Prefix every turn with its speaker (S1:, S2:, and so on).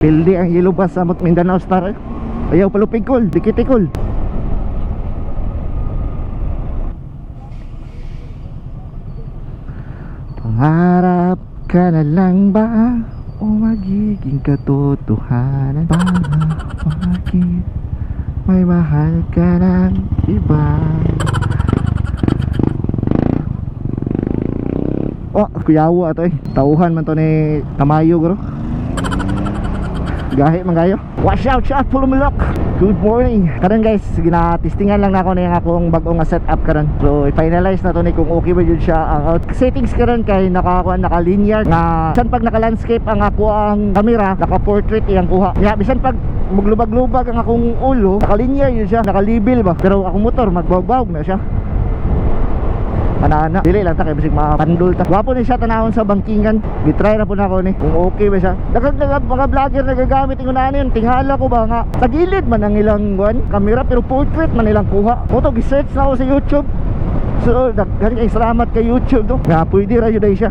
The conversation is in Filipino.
S1: Pildi ang yellow bus sa Mindanao Star. Ayaw palupigkol, dikitikol. Pangarap ka na lang ba o magiging katotohanan? Bakit may mahal ka ng iba? Oh, kuyawo ato eh. Tauhan man to ni Tamayo bro. Gahi man kayo. Watch out, shot, Pulumulok. Good morning. Karon guys, gina-testingan lang nako na yung akong bagong setup karon. So, i-finalize na to ni kung okay ba yun siya. Ang settings karon kay naka-linear nga bisan pag naka-landscape ang ako ang camera, naka-portrait iyang kuha. Nya bisan pag maglubag-lubag ang akong ulo, naka-linear yun siya, naka-level ba. Pero akong motor magbawag na siya. Panana, dili lang ta kay bisig mapandol ta. Wapo ni siya tanawon sa bangkingan. Gitry na po na ako ni kung okay ba siya. Daghang mga vlogger nagagamit ingon ana yun. Tingala ko ba nga tagilid man ang ilang camera pero portrait man ilang kuha. Moto gi-search na ako sa YouTube. So daghan kay salamat kay YouTube to. Nga pwede ra yun siya.